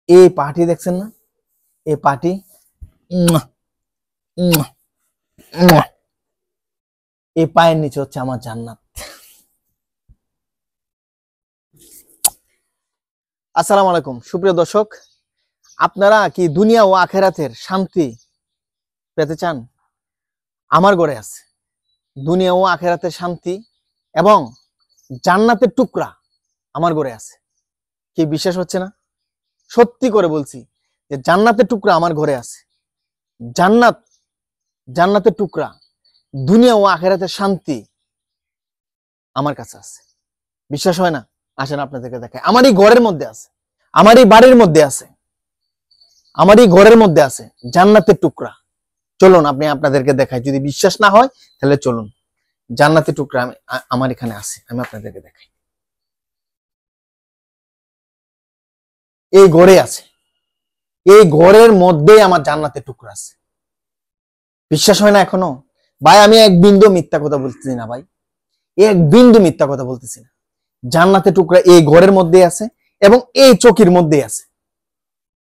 এই পাটি দেখছেন না, এই পাটি এই পায়ের নিচে হচ্ছে আমার জান্নাত। আসসালামু আলাইকুম সুপ্রিয় দর্শক, আপনারা কি দুনিয়া ও আখেরাতের শান্তি পেতে চান? আমার ঘরে আছে দুনিয়া ও আখেরাতের শান্তি এবং জান্নাতের টুকরা আমার ঘরে আছে। কি বিশ্বাস হচ্ছে না? সত্যি করে বলছি যে জান্নাতের টুকরা আমার ঘরে আছে। জান্নাতের টুকরা, দুনিয়া ও আখেরাতের শান্তি আমার কাছে আছে। বিশ্বাস হয় না? আসেন আপনাদেরকে দেখাই। আমার এই ঘরের মধ্যে আছে, আমার এই বাড়ির মধ্যে আছে, আমার এই ঘরের মধ্যে আছে জান্নাতের টুকরা। চলুন আপনি আপনাদেরকে দেখাই। যদি বিশ্বাস না হয় তাহলে চলুন, জান্নাতের টুকরা আমার এখানে আছে, আমি আপনাদেরকে দেখাই। এই ঘরে আছে, এই ঘরের মধ্যে আমার জান্নাতের টুকরা আছে। বিশ্বাস হয় না এখনো? ভাই আমি এক বিন্দু মিথ্যা কথা বলতেছি না, ভাই এক বিন্দু মিথ্যা কথা বলতেছি না। জান্নাতের টুকরা এই ঘরের মধ্যে আছে এবং এই চোখের মধ্যে আছে।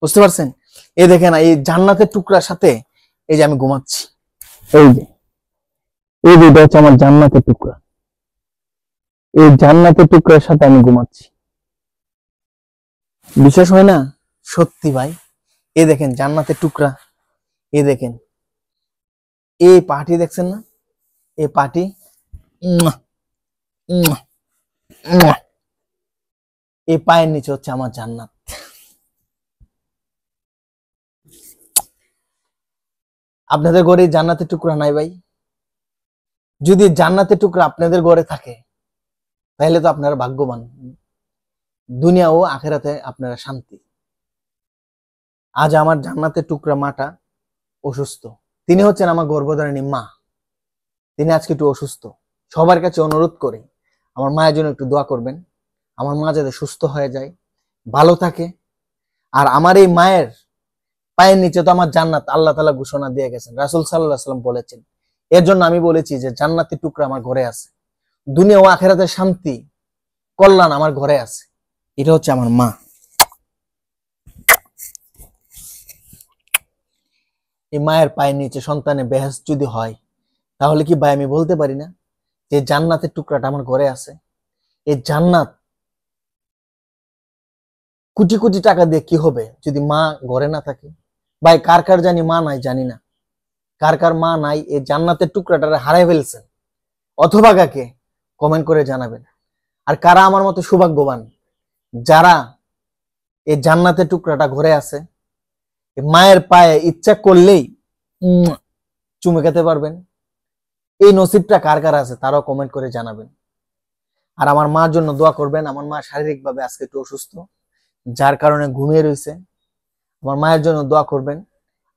বুঝতে পারছেন? এই দেখেন এই জান্নাতের টুকরার সাথে এই যে আমি ঘুমাচ্ছি, এই যে হচ্ছে আমার জান্নাতের টুকরা, এই জান্নাতের টুকরার সাথে আমি ঘুমাচ্ছি। বিশ্বাস হয় না? সত্যি ভাই। এই দেখেন জান্নাতের টুকরা, এই দেখেন এই পাটি দেখছেন না, এই পাটি এই পায়ের নিচে হচ্ছে আমার জান্নাত। আপনাদের ঘরে জান্নাতের টুকরা নাই ভাই? যদি জান্নাতের টুকরা আপনাদের ঘরে থাকে তাহলে তো আপনারা ভাগ্যবান। দুনিয়া ও আখেরাতে আপনারা শান্তি। আজ আমার জান্নাতের টুকরা মাটা অসুস্থ, তিনি হচ্ছেন আমার গর্ভধারিণী মা। তিনি আজকে একটু অসুস্থ। সবার কাছে অনুরোধ করি আমার মায়ের জন্য একটু দোয়া করবেন। আমার মা যাতে সুস্থ হয়ে যায়, ভালো থাকে। আর আমার এই মায়ের পায়ের নিচে তো আমার জান্নাত আল্লাহ তাআলা ঘোষণা দিয়ে গেছেন, রাসূল সাল্লাল্লাহু আলাইহি ওয়াসাল্লাম বলেছেন। এর জন্য আমি বলেছি যে জান্নাতের টুকরা আমার ঘরে আছে, দুনিয়া ও আখেরাতের শান্তি কল্যাণ আমার ঘরে আছে। এটা হচ্ছে আমার মা। এই মায়ের পায়ের নিচে সন্তানের বেহেশত যদি হয় তাহলে কি ভাই আমি বলতে পারি না যে জান্নাতের টুকরাটা আমার ঘরে আছে? এই জান্নাত কোটি কোটি টাকা দিয়ে কি হবে যদি মা ঘরে না থাকে? ভাই কার কার জানি মা নাই, জানি না কার কার মা নাই এই জান্নাতের টুকরাটা হারাই ফেলছেন, অথবা কাকে কমেন্ট করে জানাবেন। আর কারা আমার মতো সৌভাগ্যবান যারা এই জান্নাতের টুকরাটা ঘরে আছে, মায়ের পায়ে ইচ্ছা করলেই চুমে খেতে পারবেন। এই নসিবটা কার কার আছে তারাও কমেন্ট করে জানাবেন। আর আমার মার জন্য দোয়া করবেন। আমার মা শারীরিকভাবে আজকে একটু অসুস্থ, যার কারণে ঘুমিয়ে রয়েছে। আমার মায়ের জন্য দোয়া করবেন।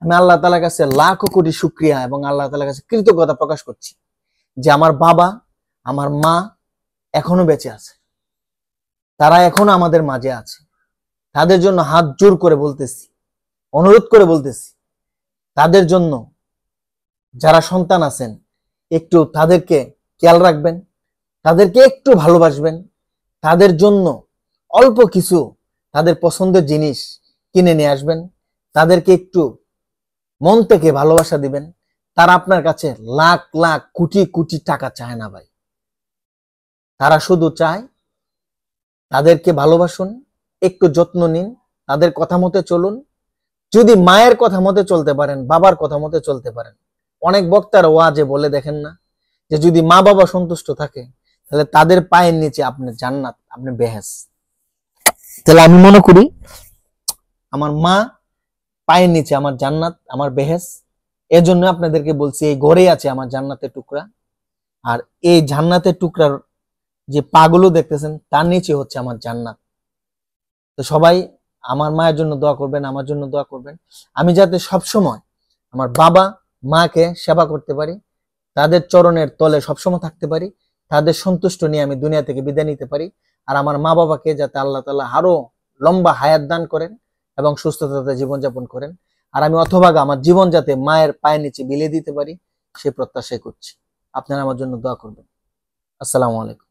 আমি আল্লাহ তাআলার কাছে লাখো কোটি শুকরিয়া এবং আল্লাহ তাআলার কাছে কৃতজ্ঞতা প্রকাশ করছি যে আমার বাবা, আমার মা এখনো বেঁচে আছে, তারা এখনো আমাদের মাঝে আছে। তাদের জন্য হাত জোর করে বলতেছি, অনুরোধ করে বলতেছি, তাদের জন্য যারা সন্তান আছেন একটু তাদেরকে খেয়াল রাখবেন, তাদেরকে একটু ভালোবাসবেন, তাদের জন্য অল্প কিছু তাদের পছন্দের জিনিস কিনে নিয়ে আসবেন, তাদেরকে একটু মন থেকে ভালোবাসা দিবেন। তারা আপনার কাছে লাখ লাখ কোটি কোটি টাকা চায় না ভাই, তারা শুধু চায় তাদেরকে ভালোবাসুন, একটু যত্ন নিন, তাদের কথা মতো চলুন। যদি মায়ের কথা মতো চলতে পারেন, বাবার কথা মতো চলতে পারেন, অনেক বক্তার ওয়াজে বলে দেখেন না যে যদি মা বাবা সন্তুষ্ট থাকে তাহলে তাদের পায়ের নিচে আপনার জান্নাত, আপনি বেহেশত। তাহলে আমি মনে করি আমার মা পায়ের নিচে আমার জান্নাত, আমার বেহেশত। এর জন্য আপনাদেরকে বলছি এই ঘরেই আছে আমার জান্নাতের টুকরা। আর এই জান্নাতের টুকরার যে পাগুলো দেখতেছেন তার নিচে হচ্ছে আমার জান্নাত। তো সবাই আমার মায়ের জন্য দোয়া করবেন, আমার জন্য দোয়া করবেন। আমি যাতে সবসময় আমার বাবা মাকে সেবা করতে পারি, তাদের চরণের তলে সবসময় থাকতে পারি, তাদের সন্তুষ্ট নিয়ে আমি দুনিয়া থেকে বিদায় নিতে পারি। আর আমার মা বাবাকে যাতে আল্লাহ তাআলা আরো লম্বা হায়াত দান করেন এবং সুস্থতাতে জীবনযাপন করেন। আর আমি অথবা আমার জীবন যাতে মায়ের পায়ের নিচে বিলিয়ে দিতে পারি সে প্রত্যাশা করছি। আপনারা আমার জন্য দোয়া করবেন। আসসালামু আলাইকুম।